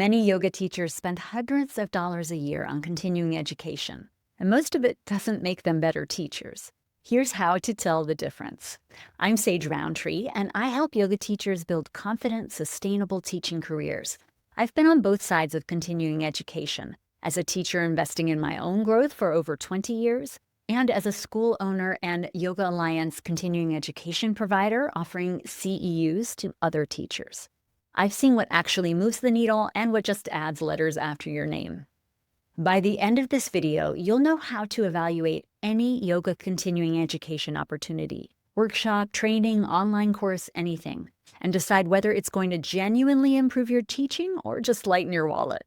Many yoga teachers spend hundreds of dollars a year on continuing education, and most of it doesn't make them better teachers. Here's how to tell the difference. I'm Sage Rountree, and I help yoga teachers build confident, sustainable teaching careers. I've been on both sides of continuing education, as a teacher investing in my own growth for over 20 years, and as a school owner and Yoga Alliance continuing education provider offering CEUs to other teachers. I've seen what actually moves the needle and what just adds letters after your name. By the end of this video, you'll know how to evaluate any yoga continuing education opportunity, workshop, training, online course, anything, and decide whether it's going to genuinely improve your teaching or just lighten your wallet.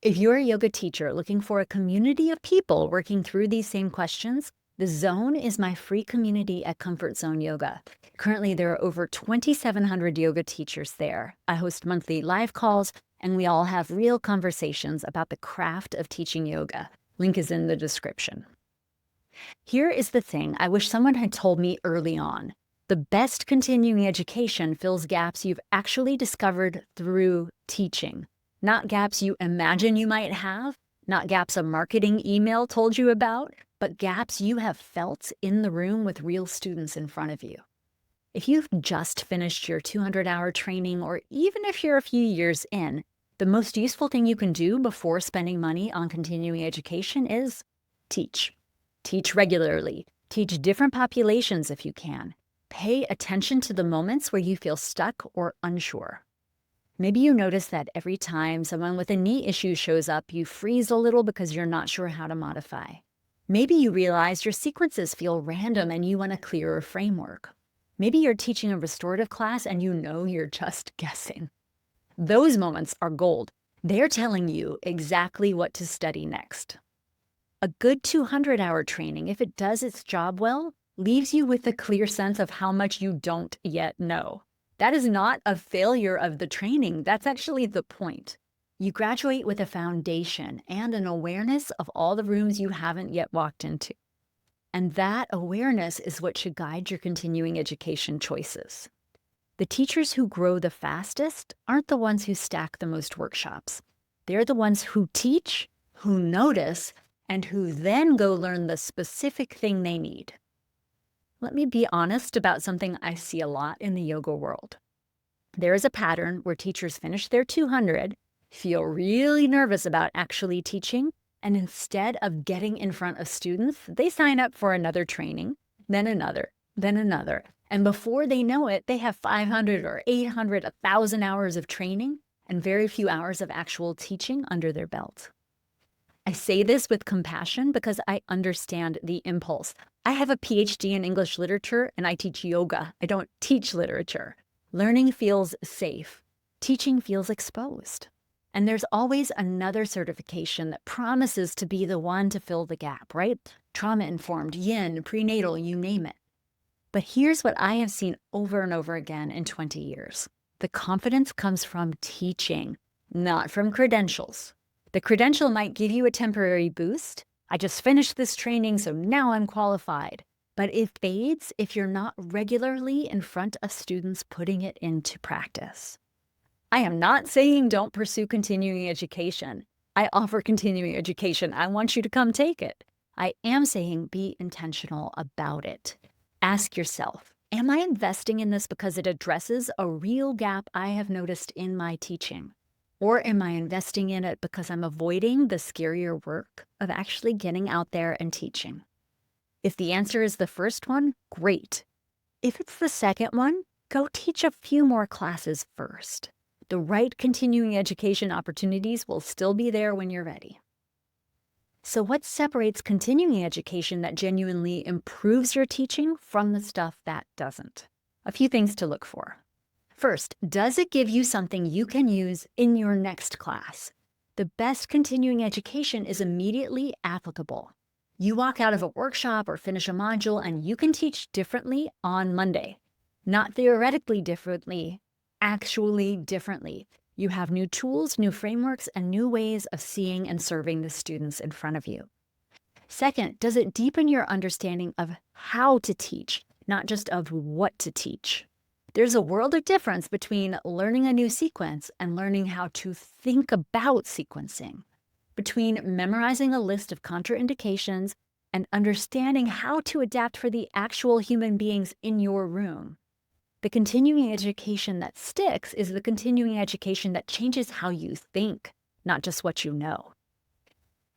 If you're a yoga teacher looking for a community of people working through these same questions, The Zone is my free community at Comfort Zone Yoga. Currently, there are over 2,700 yoga teachers there. I host monthly live calls, and we all have real conversations about the craft of teaching yoga. Link is in the description. Here is the thing I wish someone had told me early on. The best continuing education fills gaps you've actually discovered through teaching, not gaps you imagine you might have, not gaps a marketing email told you about, but gaps you have felt in the room with real students in front of you. If you've just finished your 200-hour training, or even if you're a few years in, the most useful thing you can do before spending money on continuing education is teach. Teach regularly. Teach different populations if you can. Pay attention to the moments where you feel stuck or unsure. Maybe you notice that every time someone with a knee issue shows up, you freeze a little because you're not sure how to modify. Maybe you realize your sequences feel random and you want a clearer framework. Maybe you're teaching a restorative class and you know you're just guessing. Those moments are gold. They're telling you exactly what to study next. A good 200-hour training, if it does its job well, leaves you with a clear sense of how much you don't yet know. That is not a failure of the training. That's actually the point. You graduate with a foundation and an awareness of all the rooms you haven't yet walked into. And that awareness is what should guide your continuing education choices. The teachers who grow the fastest aren't the ones who stack the most workshops. They're the ones who teach, who notice, and who then go learn the specific thing they need. Let me be honest about something I see a lot in the yoga world. There is a pattern where teachers finish their 200, feel really nervous about actually teaching, and instead of getting in front of students, they sign up for another training, then another, then another. And before they know it, they have 500 or 800, 1,000 hours of training and very few hours of actual teaching under their belt. I say this with compassion because I understand the impulse. I have a PhD in English literature and I teach yoga. I don't teach literature. Learning feels safe. Teaching feels exposed. And there's always another certification that promises to be the one to fill the gap, right? Trauma-informed, yin, prenatal, you name it. But here's what I have seen over and over again in 20 years. The confidence comes from teaching, not from credentials. The credential might give you a temporary boost. I just finished this training, so now I'm qualified. But it fades if you're not regularly in front of students putting it into practice. I am not saying don't pursue continuing education. I offer continuing education. I want you to come take it. I am saying be intentional about it. Ask yourself, am I investing in this because it addresses a real gap I have noticed in my teaching? Or am I investing in it because I'm avoiding the scarier work of actually getting out there and teaching? If the answer is the first one, great. If it's the second one, go teach a few more classes first. The right continuing education opportunities will still be there when you're ready. So what separates continuing education that genuinely improves your teaching from the stuff that doesn't? A few things to look for. First, does it give you something you can use in your next class? The best continuing education is immediately applicable. You walk out of a workshop or finish a module and you can teach differently on Monday. Not theoretically differently, actually differently. You have new tools, new frameworks, and new ways of seeing and serving the students in front of you. Second, does it deepen your understanding of how to teach, not just of what to teach? There's a world of difference between learning a new sequence and learning how to think about sequencing, between memorizing a list of contraindications and understanding how to adapt for the actual human beings in your room. The continuing education that sticks is the continuing education that changes how you think, not just what you know.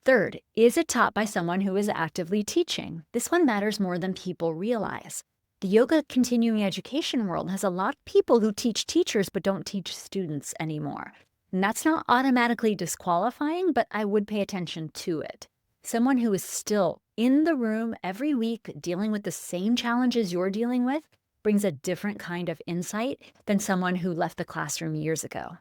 Third, is it taught by someone who is actively teaching? This one matters more than people realize. The yoga continuing education world has a lot of people who teach teachers but don't teach students anymore. And that's not automatically disqualifying, but I would pay attention to it. Someone who is still in the room every week dealing with the same challenges you're dealing with brings a different kind of insight than someone who left the classroom years ago.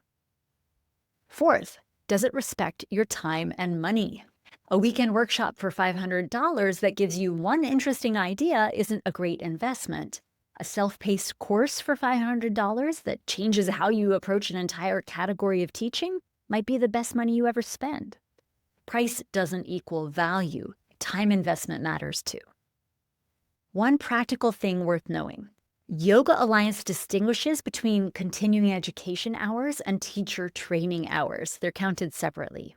Fourth, does it respect your time and money? A weekend workshop for $500 that gives you one interesting idea isn't a great investment. A self-paced course for $500 that changes how you approach an entire category of teaching might be the best money you ever spend. Price doesn't equal value. Time investment matters too. One practical thing worth knowing. Yoga Alliance distinguishes between continuing education hours and teacher training hours. They're counted separately.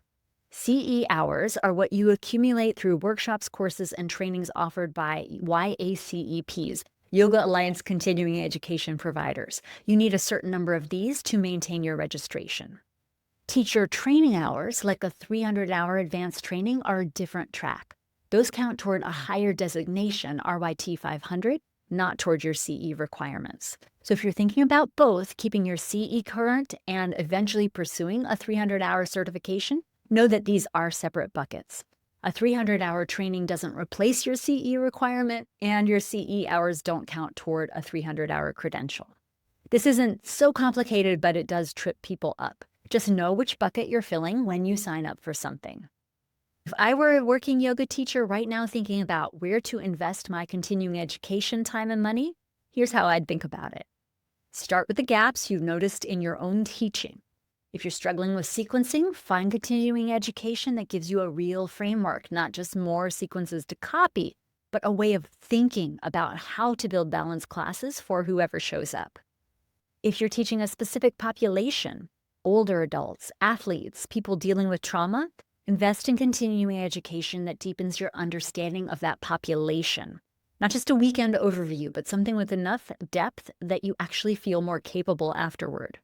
CE hours are what you accumulate through workshops, courses, and trainings offered by YACEPs, Yoga Alliance continuing education providers. You need a certain number of these to maintain your registration. Teacher training hours, like a 300-hour advanced training, are a different track. Those count toward a higher designation, RYT 500, not toward your CE requirements. So if you're thinking about both, keeping your CE current and eventually pursuing a 300-hour certification, know that these are separate buckets. A 300-hour training doesn't replace your CE requirement, and your CE hours don't count toward a 300-hour credential. This isn't so complicated, but it does trip people up. Just know which bucket you're filling when you sign up for something. If I were a working yoga teacher right now thinking about where to invest my continuing education time and money, here's how I'd think about it. Start with the gaps you've noticed in your own teaching. If you're struggling with sequencing, find continuing education that gives you a real framework, not just more sequences to copy, but a way of thinking about how to build balanced classes for whoever shows up. If you're teaching a specific population, older adults, athletes, people dealing with trauma, invest in continuing education that deepens your understanding of that population. Not just a weekend overview, but something with enough depth that you actually feel more capable afterward.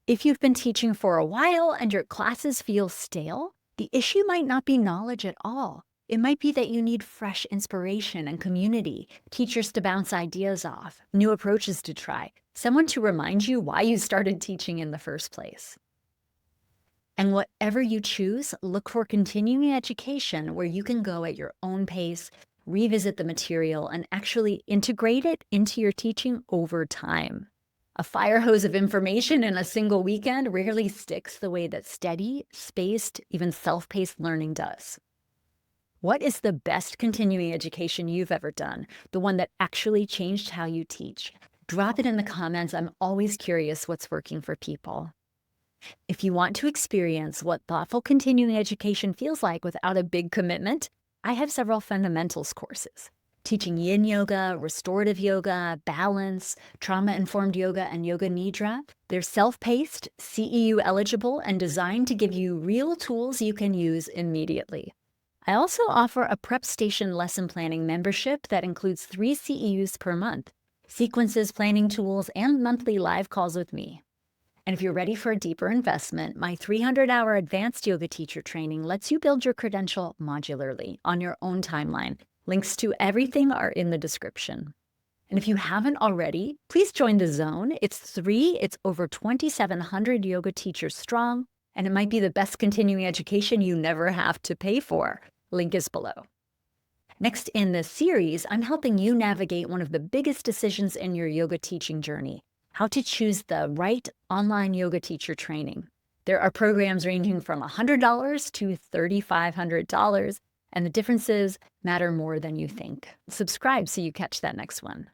If you've been teaching for a while and your classes feel stale, the issue might not be knowledge at all. It might be that you need fresh inspiration and community, teachers to bounce ideas off, new approaches to try, someone to remind you why you started teaching in the first place. And whatever you choose, look for continuing education where you can go at your own pace, revisit the material, and actually integrate it into your teaching over time. A fire hose of information in a single weekend rarely sticks the way that steady, spaced, even self-paced learning does. What is the best continuing education you've ever done? The one that actually changed how you teach? Drop it in the comments. I'm always curious what's working for people. If you want to experience what thoughtful continuing education feels like without a big commitment, I have several fundamentals courses. Teaching yin yoga, restorative yoga, balance, trauma-informed yoga, and yoga nidra. They're self-paced, CEU eligible, and designed to give you real tools you can use immediately. I also offer a Prep Station lesson planning membership that includes 3 CEUs per month, sequences, planning tools, and monthly live calls with me. And if you're ready for a deeper investment, my 300-hour advanced yoga teacher training lets you build your credential modularly on your own timeline. Links to everything are in the description. And if you haven't already, please join the zone. It's over 2,700 yoga teachers strong, and it might be the best continuing education you never have to pay for. Link is below. Next in this series, I'm helping you navigate one of the biggest decisions in your yoga teaching journey: how to choose the right online yoga teacher training. There are programs ranging from $100 to $3,500, and the differences matter more than you think. Subscribe so you catch that next one.